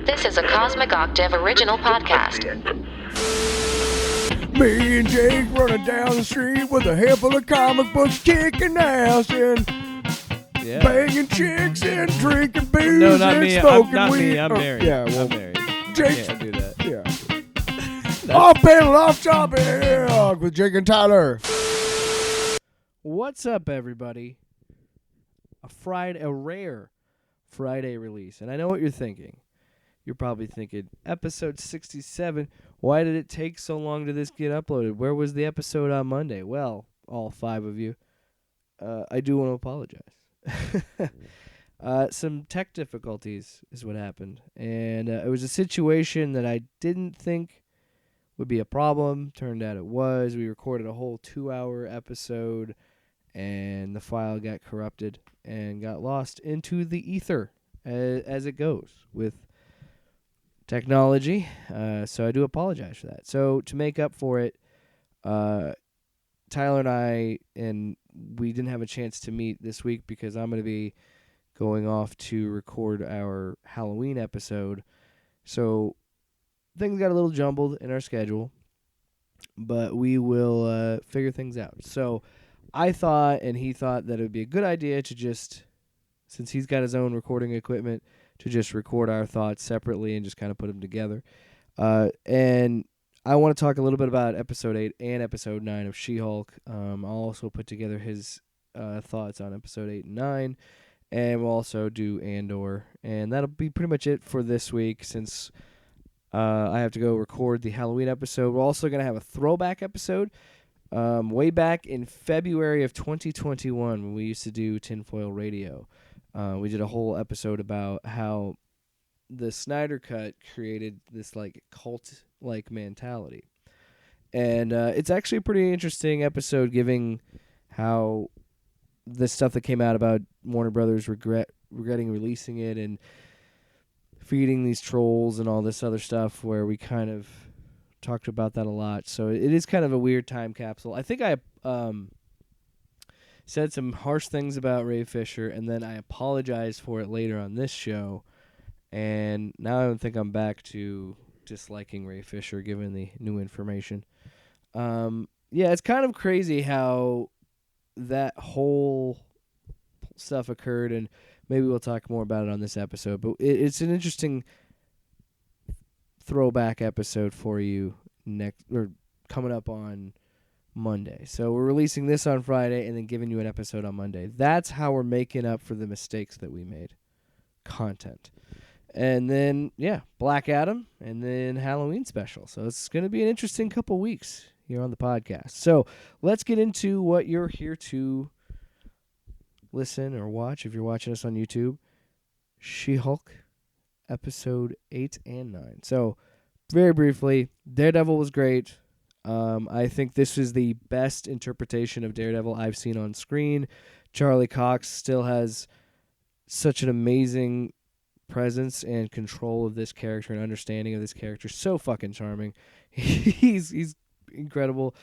This is a Cosmic Octave original podcast. Me and Jake running down the street with a handful of comic books, kicking ass and banging chicks and drinking booze No, not and me. smoking Not weed. me. I'm married. Yeah, well, I'm married. Jake. Can't do that. Yeah. Off panel, off topic with Jake and Tyler. What's up, everybody? A rare Friday release, and I know what you're thinking. You're probably thinking, episode 67, why did it take so long to this get uploaded? Where was the episode on Monday? Well, all 5 of you, I do want to apologize. Some tech difficulties is what happened, and it was a situation that I didn't think would be a problem. Turned out it was. We recorded a whole 2-hour episode, and the file got corrupted and got lost into the ether, as it goes with technology. So I do apologize for that. So to make up for it, Tyler and we didn't have a chance to meet this week because I'm going to be going off to record our Halloween episode. So things got a little jumbled in our schedule, but we will figure things out. So I thought, and he thought, that it would be a good idea to just, since he's got his own recording equipment, to just record our thoughts separately and just kind of put them together. And I want to talk a little bit about episode 8 and episode 9 of She-Hulk. I'll also put together his thoughts on episode 8 and 9, and we'll also do Andor. And that'll be pretty much it for this week, since I have to go record the Halloween episode. We're also going to have a throwback episode. Way back in February of 2021, when we used to do Tinfoil Radio, we did a whole episode about how the Snyder Cut created this like cult-like mentality. And it's actually a pretty interesting episode, giving how the stuff that came out about Warner Brothers regretting releasing it and feeding these trolls and all this other stuff, where we kind of talked about that a lot. So it is kind of a weird time capsule. I think I said some harsh things about Ray Fisher, and then I apologized for it later on this show. And now I don't think I'm back to disliking Ray Fisher, given the new information. Yeah, it's kind of crazy how that whole stuff occurred, and maybe we'll talk more about it on this episode. But it's an interesting throwback episode for you coming up on Monday. So we're releasing this on Friday and then giving you an episode on Monday. That's how we're making up for the mistakes that we made. Content. And then, Black Adam, and then Halloween special. So it's going to be an interesting couple weeks here on the podcast. So let's get into what you're here to listen or watch if you're watching us on YouTube. She-Hulk, episode 8 and 9. So very briefly, Daredevil was great. I think this is the best interpretation of Daredevil I've seen on screen. Charlie Cox still has such an amazing presence and control of this character and understanding of this character. So fucking charming. He's incredible.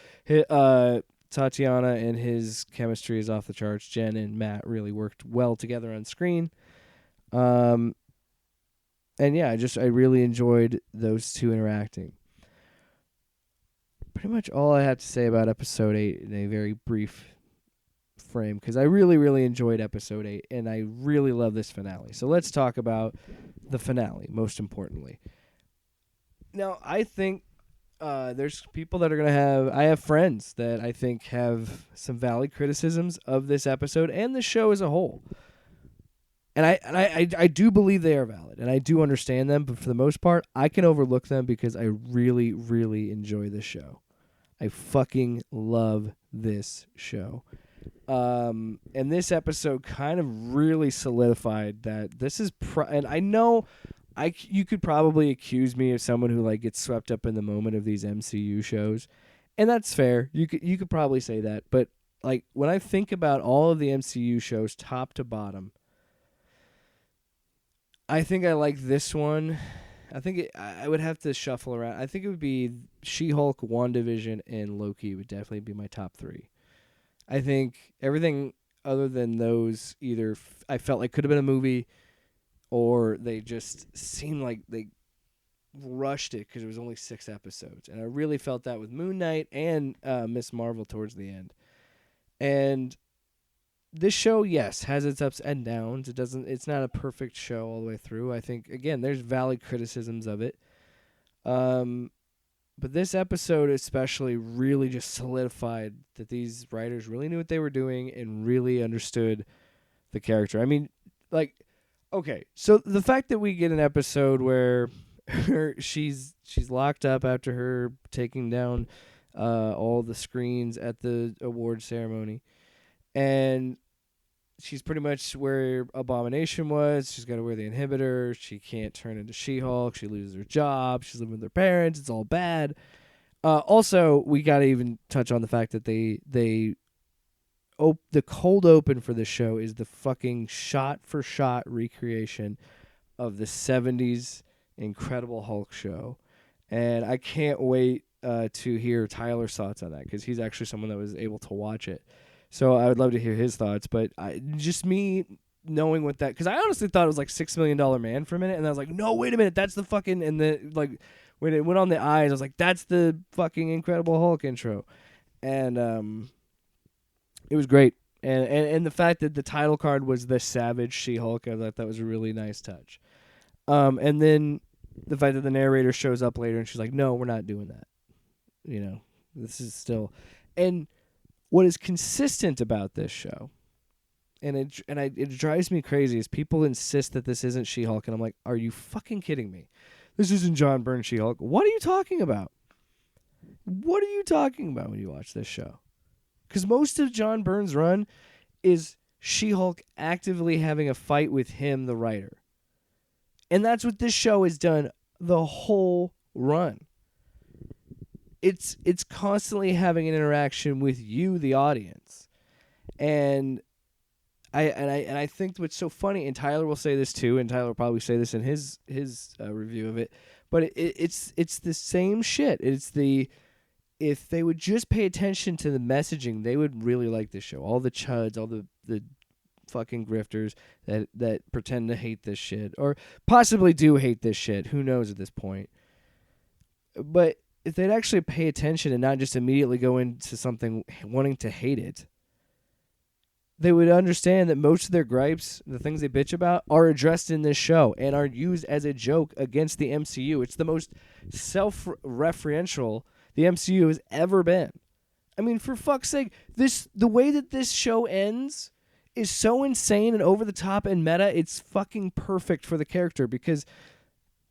Tatiana and his chemistry is off the charts. Jen and Matt really worked well together on screen. And yeah, I really enjoyed those two interacting. Pretty much all I have to say about episode 8 in a very brief frame, because I really, really enjoyed episode 8, and I really love this finale. So let's talk about the finale, most importantly. Now, I think there's people that are going to have... I have friends that I think have some valid criticisms of this episode and the show as a whole. And I do believe they are valid, and I do understand them, but for the most part, I can overlook them because I really, really enjoy this show. I fucking love this show. And this episode kind of really solidified that this is... and I know you could probably accuse me of someone who like gets swept up in the moment of these MCU shows, and that's fair. You could probably say that, but like when I think about all of the MCU shows top to bottom, I think I like this one. I think I would have to shuffle around. I think it would be She-Hulk, WandaVision, and Loki would definitely be my top 3. I think everything other than those, either I felt like could have been a movie, or they just seemed like they rushed it because it was only 6 episodes. And I really felt that with Moon Knight and Miss Marvel towards the end. And this show, yes, has its ups and downs. It's not a perfect show all the way through. I think, again, there's valid criticisms of it. But this episode especially really just solidified that these writers really knew what they were doing and really understood the character. I mean, like, okay, so the fact that we get an episode where she's locked up after her taking down all the screens at the award ceremony, and she's pretty much where Abomination was. She's got to wear the inhibitor. She can't turn into She-Hulk. She loses her job. She's living with her parents. It's all bad. Also, we got to even touch on the fact that the cold open for this show is the fucking shot-for-shot recreation of the 70s Incredible Hulk show. And I can't wait to hear Tyler's thoughts on that, because he's actually someone that was able to watch it. So I would love to hear his thoughts, but just me knowing what that, because I honestly thought it was like $6 Million Man for a minute, and I was like, no, wait a minute, that's the fucking, and the, like, when it went on the eyes, I was like, that's the fucking Incredible Hulk intro. And it was great. And the fact that the title card was the Savage She-Hulk, I thought that was a really nice touch. And then the fact that the narrator shows up later and she's like, no, we're not doing that. You know, this is still, and what is consistent about this show, and it drives me crazy, is people insist that this isn't She-Hulk, and I'm like, are you fucking kidding me? This isn't John Byrne She-Hulk. What are you talking about? What are you talking about when you watch this show? Because most of John Byrne's run is She-Hulk actively having a fight with him, the writer. And that's what this show has done the whole run. It's constantly having an interaction with you, the audience. And I think what's so funny, and Tyler will say this too, and Tyler will probably say this in his review of it, but it's the same shit. If they would just pay attention to the messaging, they would really like this show. All the chuds, all the fucking grifters that pretend to hate this shit, or possibly do hate this shit. Who knows at this point? But if they'd actually pay attention and not just immediately go into something wanting to hate it, they would understand that most of their gripes, the things they bitch about, are addressed in this show and are used as a joke against the MCU. It's the most self-referential the MCU has ever been. I mean, for fuck's sake, the way that this show ends is so insane and over the top and meta. It's fucking perfect for the character, because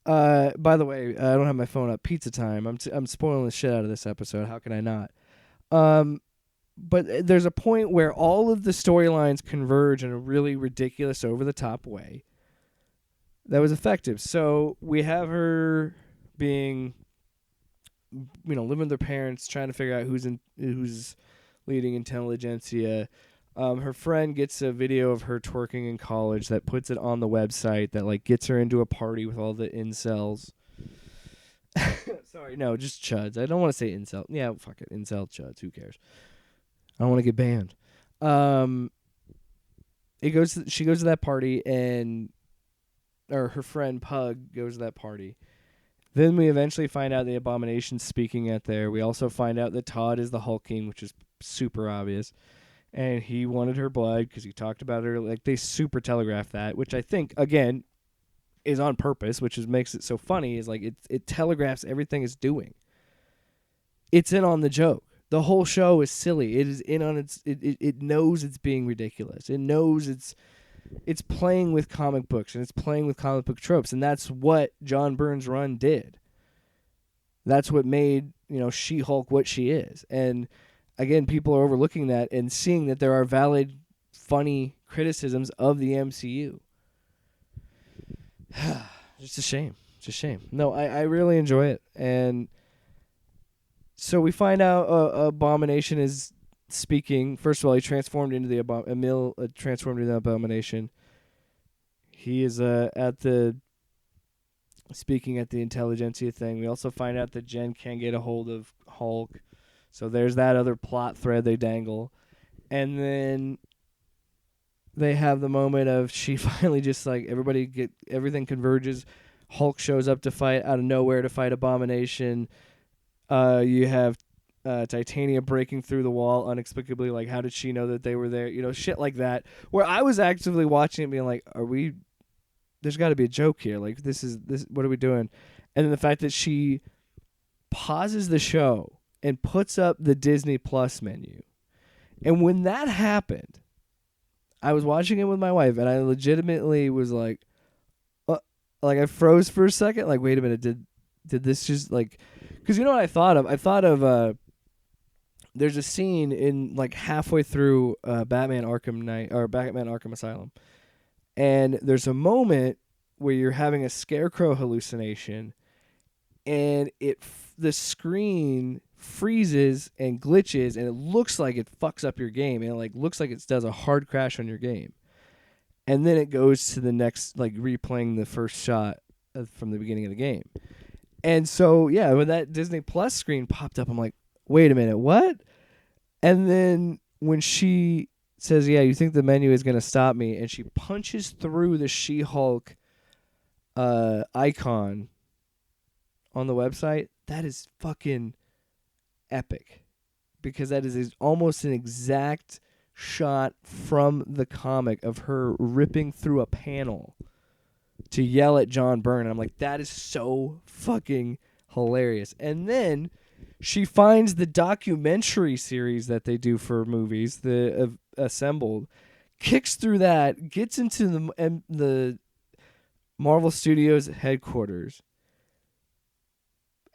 by the way, I don't have my phone up. Pizza time. I'm spoiling the shit out of this episode. How can I not? But there's a point where all of the storylines converge in a really ridiculous, over the top way that was effective. So we have her being, living with her parents, trying to figure out who's leading intelligentsia. Her friend gets a video of her twerking in college that puts it on the website that like gets her into a party with all the incels. Sorry, no, just chuds. I don't want to say incel. Yeah, fuck it, incel chuds. Who cares? I don't want to get banned. She goes to that party, or her friend Pug goes to that party. Then we eventually find out the Abomination's speaking at there. We also find out that Todd is the Hulk King, which is super obvious. And he wanted her blood because he talked about her. Like, they super telegraph that, which I think, again, is on purpose, which makes it so funny, is like it telegraphs everything it's doing. It's in on the joke. The whole show is silly. It is in on its. It knows it's being ridiculous. It knows it's playing with comic books, and it's playing with comic book tropes, and that's what John Byrne's run did. That's what made She-Hulk what she is. And again, people are overlooking that and seeing that there are valid, funny criticisms of the MCU. Just a shame. It's a shame. No, I really enjoy it. And so we find out Abomination is speaking. First of all, he transformed into the transformed into the Abomination. He is speaking at the intelligentsia thing. We also find out that Jen can't get a hold of Hulk. So there's that other plot thread they dangle. And then they have the moment of she finally just like everything converges. Hulk shows up to fight out of nowhere to fight Abomination. You have Titania breaking through the wall unexplicably. Like, how did she know that they were there? You know, shit like that. Where I was actively watching it, being like, there's got to be a joke here. Like, this. What are we doing? And then the fact that she pauses the show and puts up the Disney Plus menu. And when that happened, I was watching it with my wife, and I legitimately was like I froze for a second. Like, wait a minute, did this just like? Because you know what I thought of? I thought of there's a scene in like halfway through Batman Arkham Asylum, and there's a moment where you're having a scarecrow hallucination, and the screen freezes and glitches, and it looks like it fucks up your game, and it like looks like it does a hard crash on your game, and then it goes to the next, like replaying the first shot from the beginning of the game. And so yeah, when that Disney Plus screen popped up, I'm like, wait a minute, what? And then when she says, yeah, you think the menu is going to stop me, and she punches through the She-Hulk icon on the website, that is fucking epic, because that is almost an exact shot from the comic of her ripping through a panel to yell at John Byrne. And I'm like, that is so fucking hilarious. And then she finds the documentary series that they do for movies, the Assembled, kicks through that, gets into the Marvel Studios headquarters.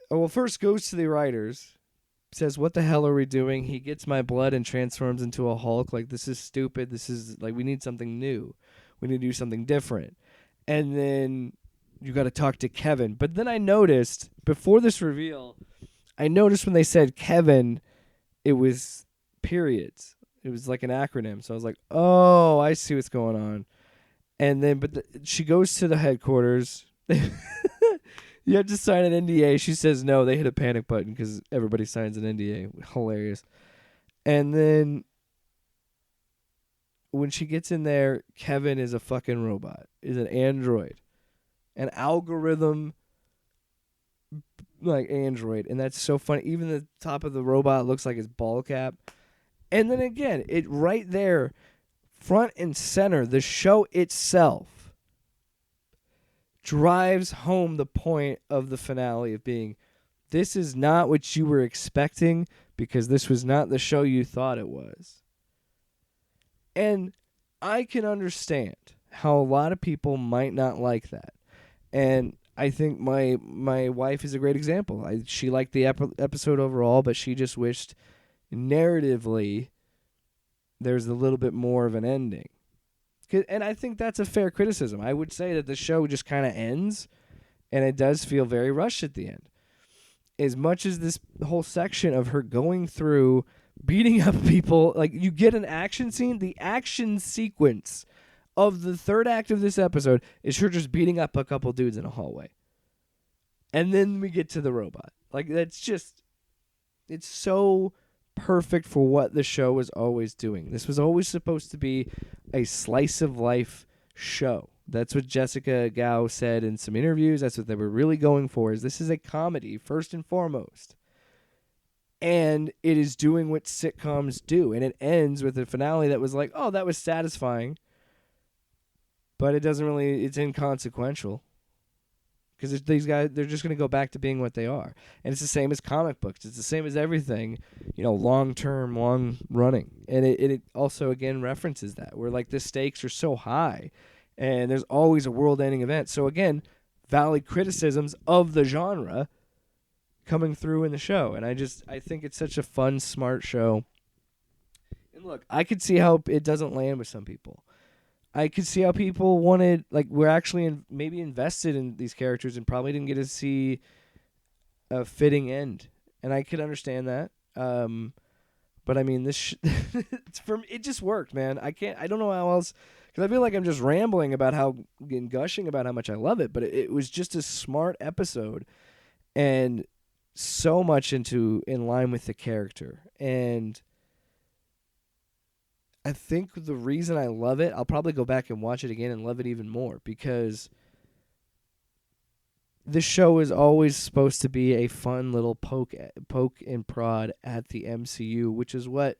Well, first goes to the writers, says, what the hell are we doing? He gets my blood and transforms into a Hulk. Like, this is stupid. This is, like, we need something new. We need to do something different. And then you got to talk to Kevin. But then I noticed, before this reveal, when they said Kevin, it was periods. It was like an acronym. So I was like, oh, I see what's going on. And then, she goes to the headquarters. You have to sign an NDA. She says no. They hit a panic button because everybody signs an NDA. Hilarious. And then when she gets in there, Kevin is a fucking robot. Is an android. An algorithm like android. And that's so funny. Even the top of the robot looks like his ball cap. And then again, it right there, front and center, the show itself drives home the point of the finale of being, this is not what you were expecting, because this was not the show you thought it was. And I can understand how a lot of people might not like that. And I think my wife is a great example. She liked the episode overall, but she just wished narratively there's a little bit more of an ending. And I think that's a fair criticism. I would say that the show just kind of ends, and it does feel very rushed at the end. As much as this whole section of her going through, beating up people, like, you get an action scene, the action sequence of the third act of this episode is her just beating up a couple dudes in a hallway. And then we get to the robot. Like, that's just, it's so perfect for what the show was always doing. This was always supposed to be a slice of life show. That's what Jessica Gao said in some interviews. That's what they were really going for, is this is a comedy first and foremost. And it is doing what sitcoms do. And it ends with a finale that was like, oh, that was satisfying. But it doesn't really, it's inconsequential. Because these guys, they're just going to go back to being what they are. And it's the same as comic books. It's the same as everything, long-term, long-running. And it also, again, references that. Where, like, the stakes are so high. And there's always a world-ending event. So, again, valid criticisms of the genre coming through in the show. And I think it's such a fun, smart show. And look, I could see how it doesn't land with some people. I could see how people wanted, like, we're actually maybe invested in these characters and probably didn't get to see a fitting end. And I could understand that. But I mean, it just worked, man. I don't know how else, because I feel like I'm just rambling about and gushing about how much I love it, but it was just a smart episode and so much in line with the character. And I think the reason I love it, I'll probably go back and watch it again and love it even more, because this show is always supposed to be a fun little poke and prod at the MCU, which is what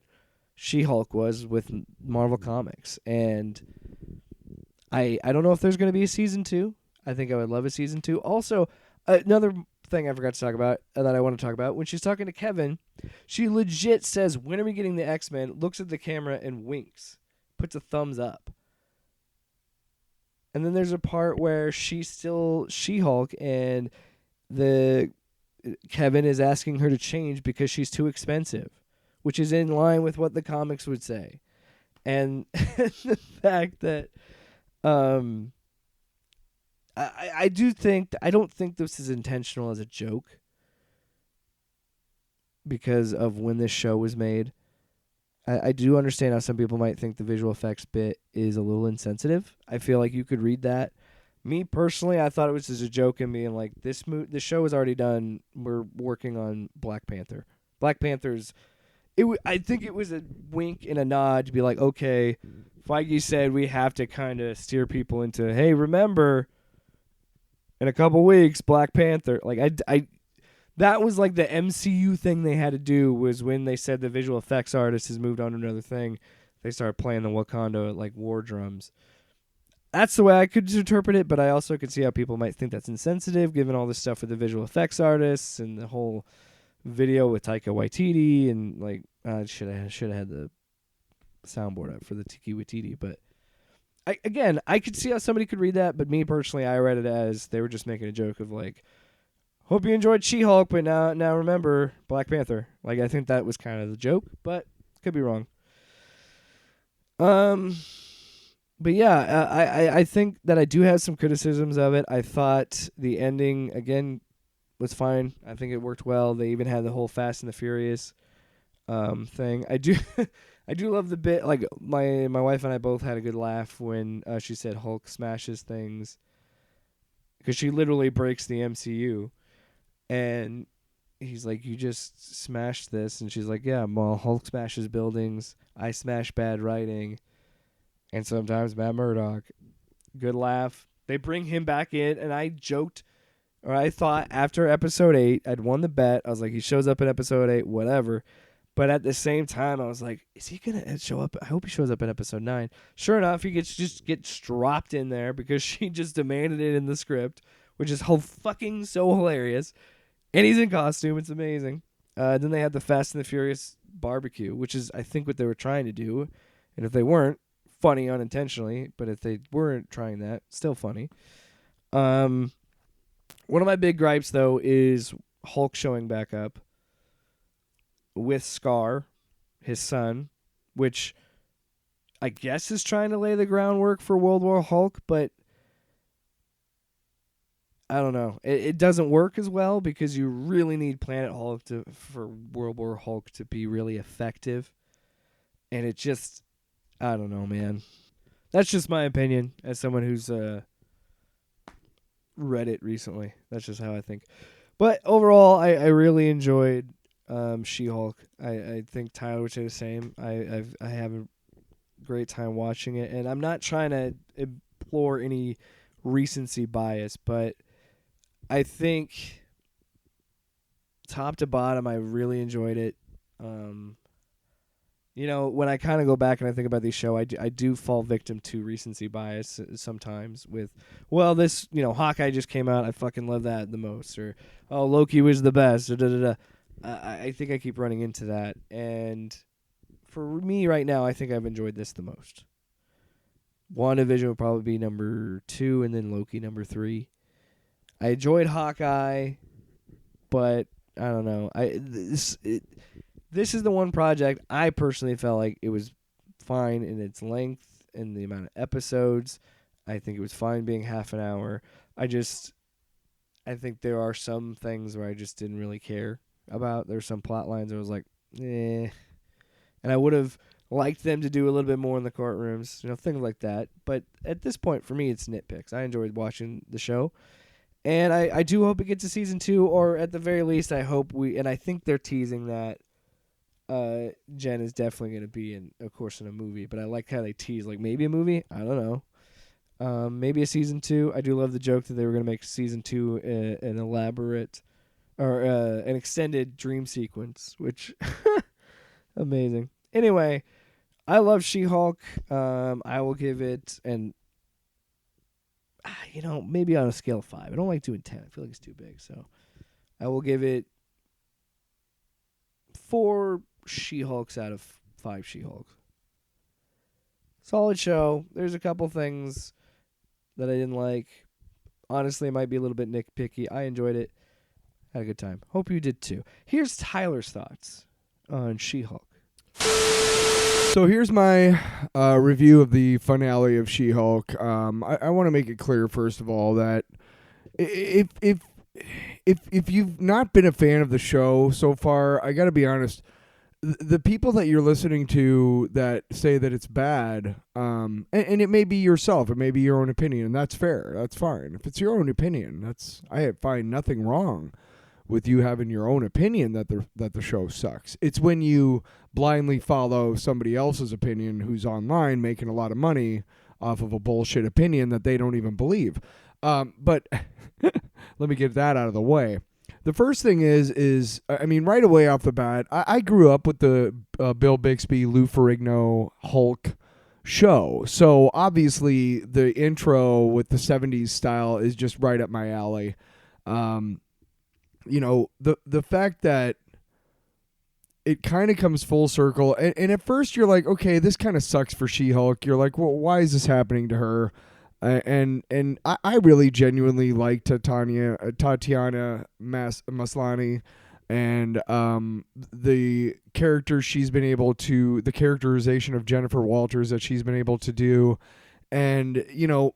She-Hulk was with Marvel Comics. And I don't know if there's going to be a season 2. I think I would love a season 2. Also, another thing I forgot to talk about that I want to talk about, when she's talking to Kevin, she legit says, "When are we getting the X-Men?" Looks at the camera and winks, puts a thumbs up. And then there's a part where she's still She-Hulk, and Kevin is asking her to change because she's too expensive, which is in line with what the comics would say. And the fact that I don't think this is intentional as a joke, because of when this show was made. I do understand how some people might think the visual effects bit is a little insensitive. I feel like you could read that. Me personally, I thought it was just a joke and being like, this show is already done. We're working on Black Panther. Black Panther's. I think it was a wink and a nod to be like, okay, Feige said we have to kind of steer people into, hey, remember, in a couple weeks, Black Panther. Like that was like the MCU thing they had to do, was when they said the visual effects artist has moved on to another thing, they started playing the Wakanda like war drums. That's the way I could interpret it, but I also could see how people might think that's insensitive, given all this stuff with the visual effects artists and the whole video with Taika Waititi, and like I should have had the soundboard up for the Tiki Waititi, but I could see how somebody could read that, but me personally, I read it as they were just making a joke of like, hope you enjoyed She-Hulk, but now remember Black Panther. Like, I think that was kind of the joke, but could be wrong. But yeah, I think that I do have some criticisms of it. I thought the ending, again, was fine. I think it worked well. They even had the whole Fast and the Furious thing. I do I do love the bit, like, my wife and I both had a good laugh when she said Hulk smashes things, because she literally breaks the MCU. And he's like, you just smashed this. And she's like, yeah, well, Hulk smashes buildings. I smash bad writing. And sometimes Matt Murdock. Good laugh. They bring him back in. And I joked, or I thought after episode 8, I'd won the bet. I was like, he shows up in episode 8, whatever. But at the same time, I was like, is he going to show up? I hope he shows up in episode 9. Sure enough, he gets dropped in there because she just demanded it in the script, which is fucking so hilarious. And he's in costume. It's amazing. Then they had the Fast and the Furious barbecue, which is, I think, what they were trying to do. And if they weren't, funny unintentionally. But if they weren't trying that, still funny. One of my big gripes, though, is Hulk showing back up with Scar, his son, which I guess is trying to lay the groundwork for World War Hulk, but I don't know. It doesn't work as well, because you really need Planet Hulk for World War Hulk to be really effective. And it just, I don't know, man. That's just my opinion as someone who's read it recently. That's just how I think. But overall, I really enjoyed She-Hulk. I think Tyler would say the same. I have a great time watching it, and I'm not trying to implore any recency bias, but I think top to bottom, I really enjoyed it. When I kind of go back and I think about these shows, I do fall victim to recency bias sometimes with, well, this, Hawkeye just came out, I fucking love that the most, or, oh, Loki was the best, or da-da-da. I think I keep running into that, and for me right now, I think I've enjoyed this the most. WandaVision would probably be number 2, and then Loki number 3. I enjoyed Hawkeye, but I don't know. This is the one project I personally felt like it was fine in its length and the amount of episodes. I think it was fine being half an hour. I think there are some things where I just didn't really care about. There's some plot lines where I was like, eh. And I would have liked them to do a little bit more in the courtrooms, things like that. But at this point, for me, it's nitpicks. I enjoyed watching the show. And I do hope it gets to season 2, or at the very least, I hope and I think they're teasing that Jen is definitely going to be in a movie, but I like how they tease, like, maybe a movie. I don't know. Maybe a season 2. I do love the joke that they were going to make season 2 an elaborate or an extended dream sequence, which amazing. Anyway, I love She-Hulk. I will give it maybe on a scale of 5. I don't like doing 10. I feel like it's too big, so I will give it 4 She-Hulks out of 5 She-Hulks. Solid show. There's a couple things that I didn't like. Honestly, it might be a little bit nitpicky. I enjoyed it. Had a good time. Hope you did too. Here's Tyler's thoughts on She-Hulk. So here's my review of the finale of She-Hulk. I want to make it clear, first of all, that if you've not been a fan of the show so far, I got to be honest. The people that you're listening to that say that it's bad, and it may be yourself, it may be your own opinion, and that's fair. That's fine. If it's your own opinion, I find nothing wrong with you having your own opinion that the show sucks. It's when you blindly follow somebody else's opinion who's online making a lot of money off of a bullshit opinion that they don't even believe. But let me get that out of the way. The first thing is I mean, right away off the bat, I grew up with the Bill Bixby, Lou Ferrigno Hulk show. So obviously the intro with the 70s style is just right up my alley. The fact that it kind of comes full circle, and at first you're like, okay, this kind of sucks for She-Hulk. You're like, well, why is this happening to her? And I really genuinely like Tatiana Maslany, and the character she's been able to, the characterization of Jennifer Walters that she's been able to do, and you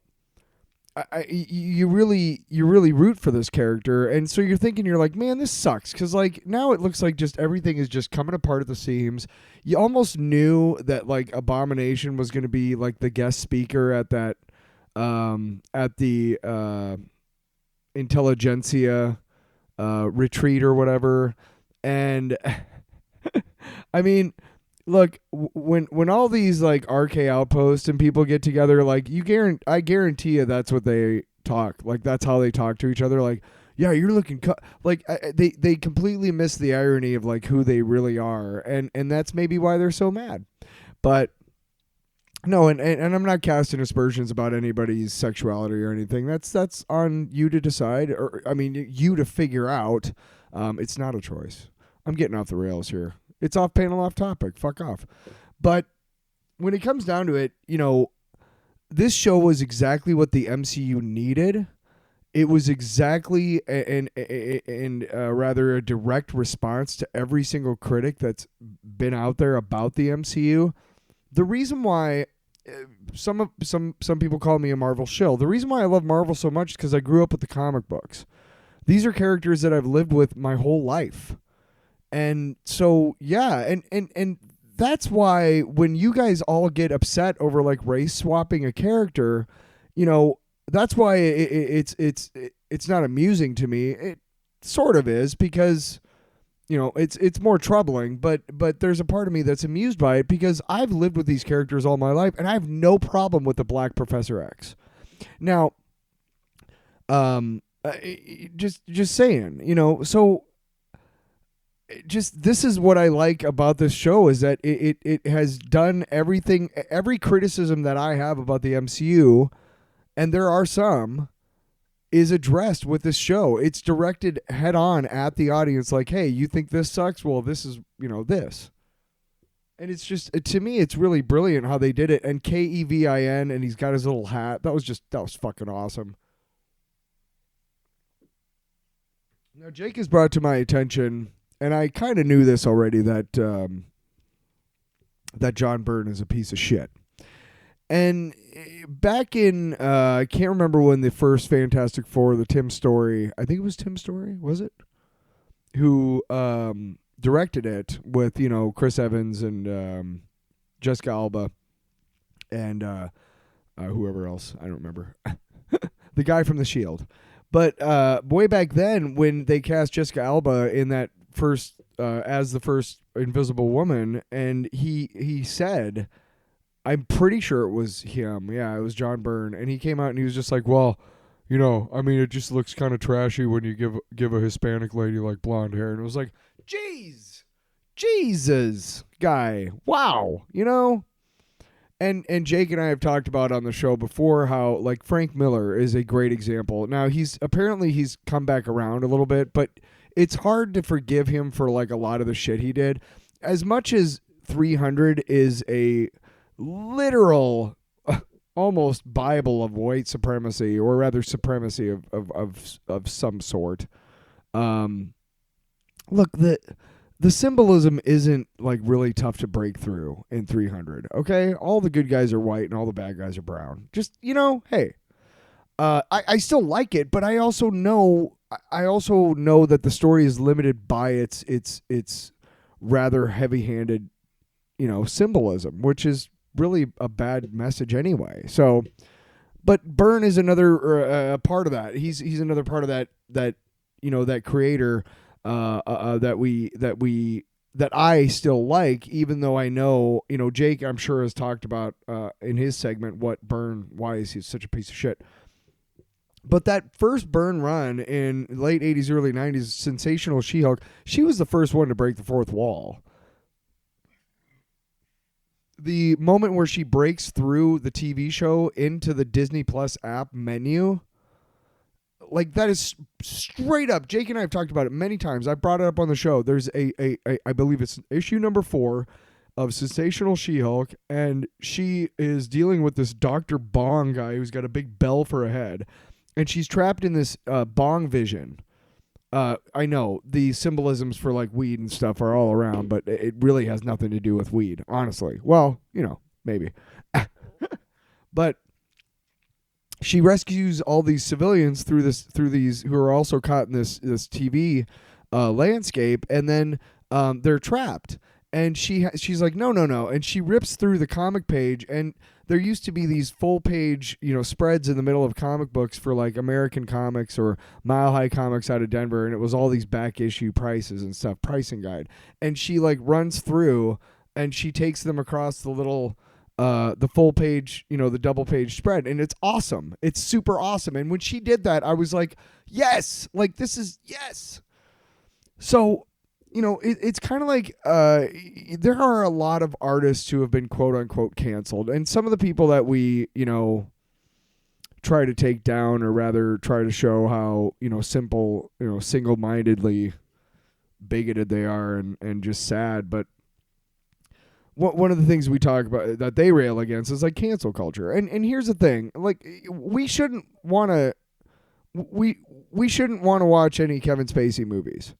really root for this character, and so you're thinking, you're like, man, this sucks, because like now it looks like just everything is just coming apart at the seams. You almost knew that like Abomination was going to be like the guest speaker at that at the Intelligentsia retreat or whatever, and I mean, look, when all these like RK Outposts and people get together, like I guarantee you that's what they talk. Like that's how they talk to each other. Like, yeah, you're looking they completely miss the irony of like who they really are, and that's maybe why they're so mad. But no, and I'm not casting aspersions about anybody's sexuality or anything. That's on you to decide, or I mean, you to figure out. It's not a choice. I'm getting off the rails here. It's off panel, off topic. Fuck off. But when it comes down to it, this show was exactly what the MCU needed. It was exactly and rather a direct response to every single critic that's been out there about the MCU. The reason why some people call me a Marvel shill. The reason why I love Marvel so much is because I grew up with the comic books. These are characters that I've lived with my whole life. And so, yeah, and that's why when you guys all get upset over like race swapping a character, that's why it's not amusing to me. It sort of is, because it's more troubling, but there's a part of me that's amused by it because I've lived with these characters all my life, and I have no problem with the Black Professor X. Now, just saying, so just this is what I like about this show, is that it has done everything, every criticism that I have about the MCU, and there are some, is addressed with this show. It's directed head on at the audience, like, hey, you think this sucks? Well, this is, this. And it's just, to me, it's really brilliant how they did it. And Kevin, and he's got his little hat. That was fucking awesome. Now, Jake has brought to my attention, and I kind of knew this already, that John Byrne is a piece of shit. And back in, I can't remember when the first Fantastic Four, the Tim Story, I think it was Tim Story, was it? Who directed it with, Chris Evans and Jessica Alba and whoever else, I don't remember. The guy from The Shield. But way back then, when they cast Jessica Alba in that first as the first Invisible Woman, and he said, I'm pretty sure it was him. Yeah, it was John Byrne, and he came out and he was just like, well, you know, I mean, it just looks kind of trashy when you give a Hispanic lady like blonde hair, and it was like, jeez, Jesus, guy, wow, you know. And Jake and I have talked about on the show before how like Frank Miller is a great example. Now he's come back around a little bit, but it's hard to forgive him for like a lot of the shit he did. As much as 300 is a literal almost Bible of white supremacy, or rather supremacy of some sort. Look, the symbolism isn't like really tough to break through in 300. Okay, all the good guys are white and all the bad guys are brown. Just, you know, hey, I still like it, but I also know that the story is limited by its rather heavy-handed, you know, symbolism, which is really a bad message anyway. So, but Byrne is another part of that. He's another part of that you know, that creator. That I still like, even though I know, you know, Jake, I'm sure, has talked about in his segment why is he such a piece of shit. But that first Byrne run in late 80s, early 90s, Sensational She-Hulk, she was the first one to break the fourth wall. The moment where she breaks through the TV show into the Disney Plus app menu, like, that is straight up. Jake and I have talked about it many times. I brought it up on the show. There's I believe it's issue number 4 of Sensational She-Hulk, and she is dealing with this Dr. Bong guy who's got a big bell for a head, and she's trapped in this Bong vision. I know the symbolisms for like weed and stuff are all around, but it really has nothing to do with weed, honestly. Well, you know, maybe. But she rescues all these civilians through these who are also caught in this TV landscape, and then they're trapped. And she's like, no, and she rips through the comic page, and there used to be these full page, you know, spreads in the middle of comic books for like American Comics or Mile High Comics out of Denver, and it was all these back issue prices and stuff, pricing guide. And she like runs through, and she takes them across the little the full page, you know, the double page spread, and it's awesome. It's super awesome. And when she did that, I was like, yes, like this is yes. So, you know, it's kind of like there are a lot of artists who have been quote unquote canceled, and some of the people that we, you know, try to take down, or rather try to show how, you know, simple, you know, single-mindedly bigoted they are and just sad. But one of the things we talk about that they rail against is like cancel culture. And here's the thing, like we shouldn't want to watch any Kevin Spacey movies.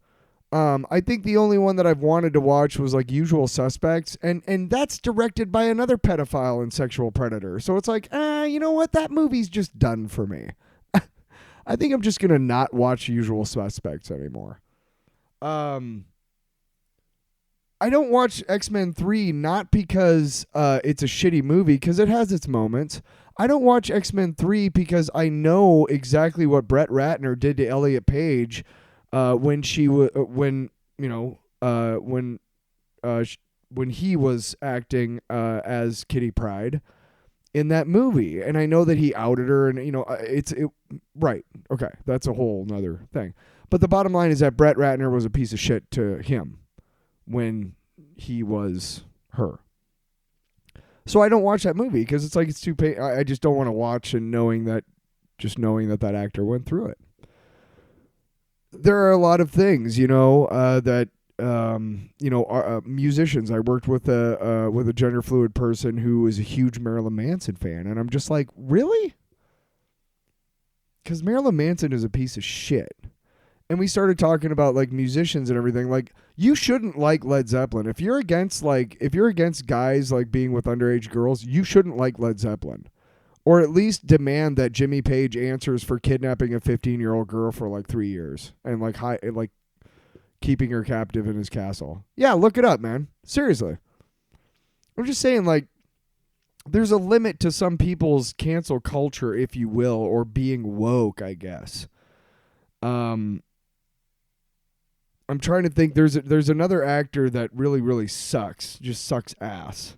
I think the only one that I've wanted to watch was like Usual Suspects, and that's directed by another pedophile and sexual predator. So it's like, you know what? That movie's just done for me. I think I'm just going to not watch Usual Suspects anymore. I don't watch X-Men 3 not because it's a shitty movie, because it has its moments. I don't watch X-Men 3 because I know exactly what Brett Ratner did to Elliot Page when he was acting as Kitty Pryde in that movie, and I know that he outed her, and you know right, okay, that's a whole nother thing. But the bottom line is that Brett Ratner was a piece of shit to him when he was her. So I don't watch that movie because it's like it's too I just don't want to watch, and knowing that actor went through it. There are a lot of things, you know, that musicians. I worked with a gender fluid person who is a huge Marilyn Manson fan, and I'm just like, really? Because Marilyn Manson is a piece of shit. And we started talking about like musicians and everything. Like, you shouldn't like Led Zeppelin. If you're against guys like being with underage girls, you shouldn't like Led Zeppelin. Or at least demand that Jimmy Page answers for kidnapping a 15-year-old girl for like 3 years and like keeping her captive in his castle. Yeah, look it up, man. Seriously. I'm just saying, like, there's a limit to some people's cancel culture, if you will, or being woke, I guess. I'm trying to think. There's another actor that really sucks, just sucks ass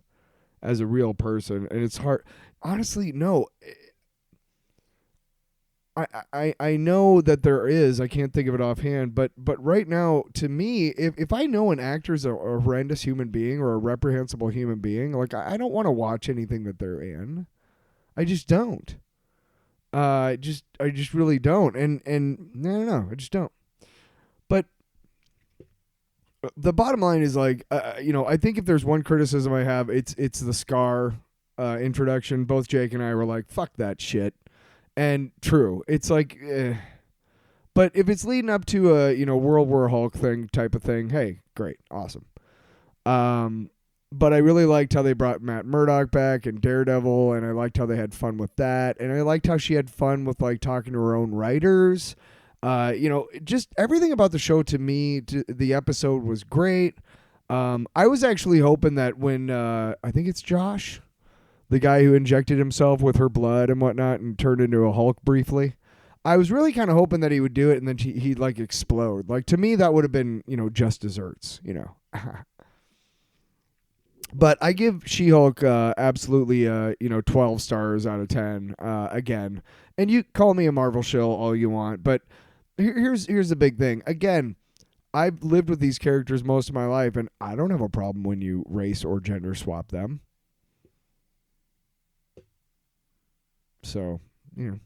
as a real person, and it's hard. Honestly, no. I know that there is. I can't think of it offhand, but right now, to me, if I know an actor's a horrendous human being or a reprehensible human being, like I don't want to watch anything that they're in. I just don't. I just really don't. And no, I just don't. But the bottom line is like, I think if there's one criticism I have, it's the Scar introduction. Both Jake and I were like, fuck that shit. And true, it's like, but if it's leading up to a World War Hulk thing type of thing, hey, great, awesome. But I really liked how they brought Matt Murdock back and Daredevil, and I liked how they had fun with that, and I liked how she had fun with like talking to her own writers. Just everything about the show to me, the episode was great. I was actually hoping that when I think it's Josh, the guy who injected himself with her blood and whatnot and turned into a Hulk briefly, I was really kind of hoping that he would do it and then he'd like explode. Like, to me, that would have been, just desserts, But I give She-Hulk absolutely, 12 stars out of 10 again. And you call me a Marvel shill all you want, but here's the big thing. Again, I've lived with these characters most of my life, and I don't have a problem when you race or gender swap them. So, I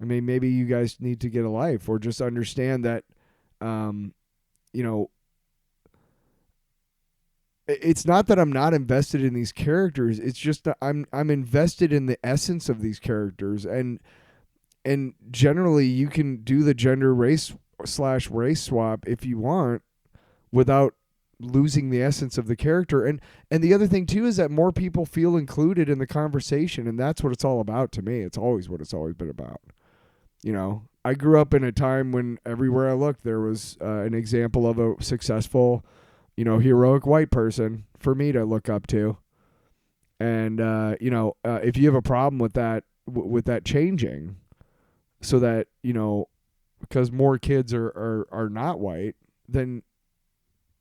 mean, maybe you guys need to get a life or just understand that, it's not that I'm not invested in these characters. It's just that I'm invested in the essence of these characters, and generally you can do the gender race swap if you want without losing the essence of the character. And the other thing too is that more people feel included in the conversation, and that's what it's all about to me. It's always what it's always been about. I grew up in a time when everywhere I looked there was an example of a successful, heroic white person for me to look up to. And if you have a problem with that changing, so that because more kids are not white, then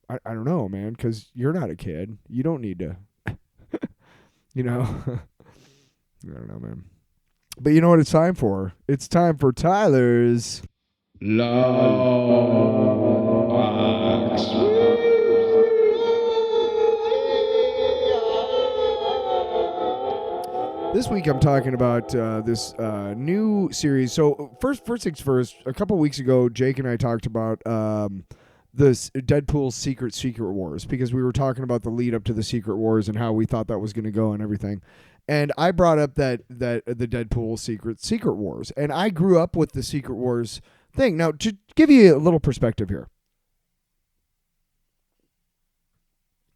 I don't know, man, because you're not a kid. You don't need to, I don't know, man. But you know what it's time for? It's time for Tyler's This week I'm talking about this new series. So first things first, a couple weeks ago, Jake and I talked about this Deadpool Secret Wars, because we were talking about the lead up to the Secret Wars and how we thought that was going to go and everything. And I brought up that the Deadpool Secret Wars, and I grew up with the Secret Wars thing. Now, to give you a little perspective here,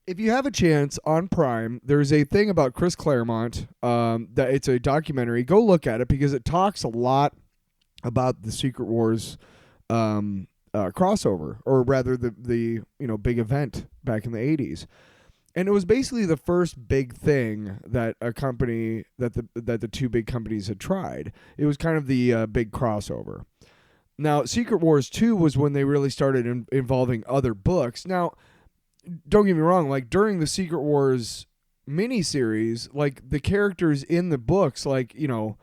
if you have a chance on Prime, there's a thing about Chris Claremont that it's a documentary. Go look at it, because it talks a lot about the Secret Wars crossover, or rather the big event back in the 80s. And it was basically the first big thing that a company that the two big companies had tried. It was kind of the big crossover. Now, Secret Wars 2 was when they really started involving other books. Now, don't get me wrong, like during the Secret Wars miniseries, like the characters in the books, like, the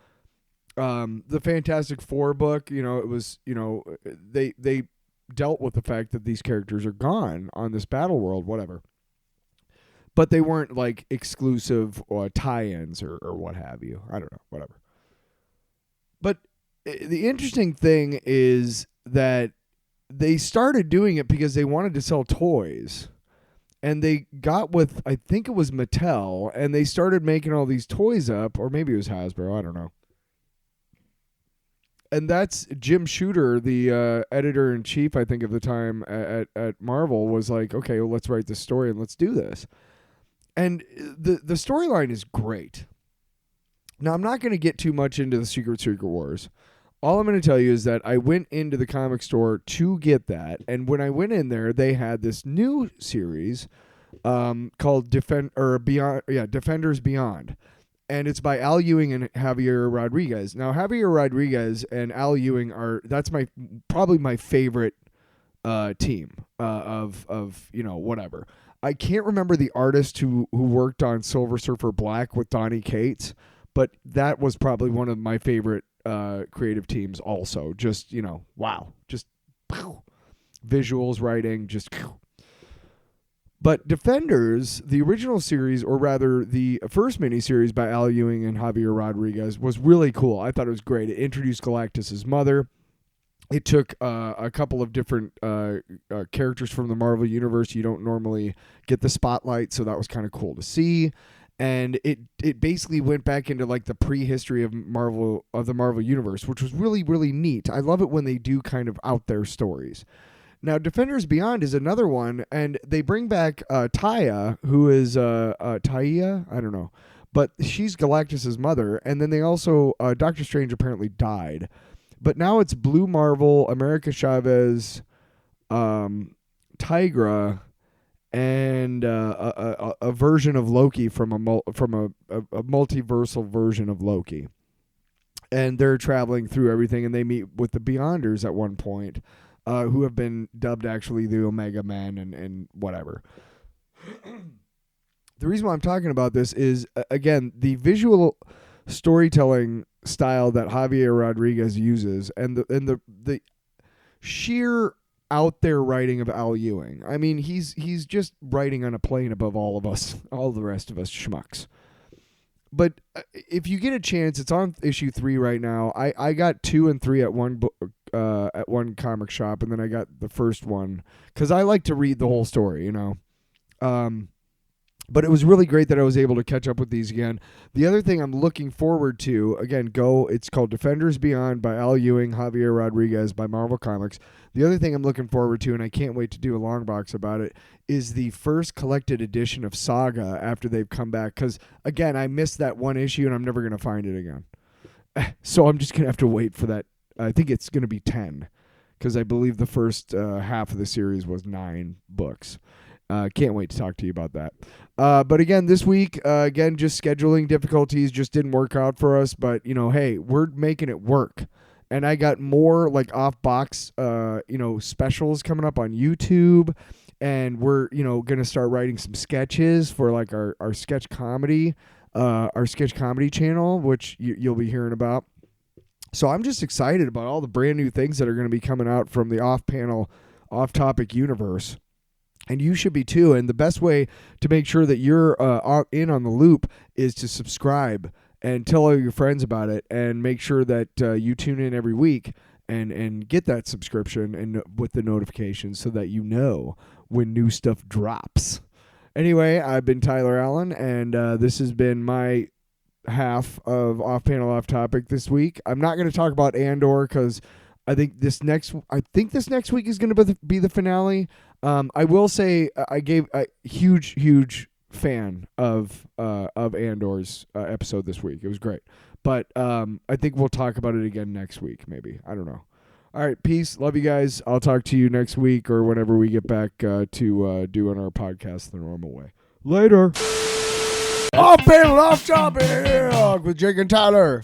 Fantastic Four book, it was, they dealt with the fact that these characters are gone on this battle world, whatever. But they weren't like exclusive tie-ins or what have you. I don't know, whatever. But the interesting thing is that they started doing it because they wanted to sell toys. And they got with, I think it was Mattel, and they started making all these toys up, or maybe it was Hasbro, I don't know. And that's Jim Shooter, the editor-in-chief, I think, of the time at Marvel, was like, okay, well, let's write this story and let's do this. And the storyline is great. Now, I'm not going to get too much into the Secret Wars. All I'm going to tell you is that I went into the comic store to get that, and when I went in there, they had this new series called Defenders Beyond, and it's by Al Ewing and Javier Rodriguez. Now, Javier Rodriguez and Al Ewing that's probably my favorite team of whatever. I can't remember the artist who worked on Silver Surfer Black with Donny Cates, but that was probably one of my favorite creative teams also. Just, wow. Just visuals, writing, just. But Defenders, the original series, or rather the first miniseries by Al Ewing and Javier Rodriguez, was really cool. I thought it was great. It introduced Galactus' mother. It took a couple of different characters from the Marvel Universe. You don't normally get the spotlight, so that was kind of cool to see. And it basically went back into like the prehistory of the Marvel Universe, which was really, really neat. I love it when they do kind of out there stories. Now, Defenders Beyond is another one, and they bring back Taya, who is Taia? I don't know. But she's Galactus' mother, and then they also, Doctor Strange apparently died. But now it's Blue Marvel, America Chavez, Tigra, and a version of Loki from a multiversal version of Loki. And they're traveling through everything, and they meet with the Beyonders at one point. Who have been dubbed actually the Omega Men and whatever. The reason why I'm talking about this is, again, the visual storytelling style that Javier Rodriguez uses and the sheer out there writing of Al Ewing. I mean, he's just writing on a plane above all of us, all the rest of us schmucks. But if you get a chance, it's on issue 3 right now. I got 2 and 3 at one comic shop, and then I got the first one because I like to read the whole story, But it was really great that I was able to catch up with these again. The other thing I'm looking forward to, again, it's called Defenders Beyond by Al Ewing, Javier Rodriguez by Marvel Comics. The other thing I'm looking forward to, and I can't wait to do a long box about it, is the first collected edition of Saga after they've come back. Because, again, I missed that one issue, and I'm never going to find it again. So I'm just going to have to wait for that. I think it's going to be 10, because I believe the first half of the series was 9 books. Can't wait to talk to you about that. But again, this week, just scheduling difficulties just didn't work out for us. But, hey, we're making it work. And I got more like off-box, specials coming up on YouTube. And we're, going to start writing some sketches for like our sketch comedy channel, which you'll be hearing about. So I'm just excited about all the brand new things that are going to be coming out from the off-panel, off-topic universe. And you should be too. And the best way to make sure that you're in on the loop is to subscribe and tell all your friends about it, and make sure that you tune in every week and get that subscription and with the notifications so that you know when new stuff drops. Anyway, I've been Tyler Allen, and this has been my half of Off Panel Off Topic this week. I'm not going to talk about Andor because I think this next week is going to be the finale. I will say I gave a huge fan of Andor's episode this week. It was great. But I think we'll talk about it again next week, maybe. I don't know. All right, peace. Love you guys. I'll talk to you next week or whenever we get back to doing our podcast the normal way. Later. Off Panel Off Topic with Jake and Tyler.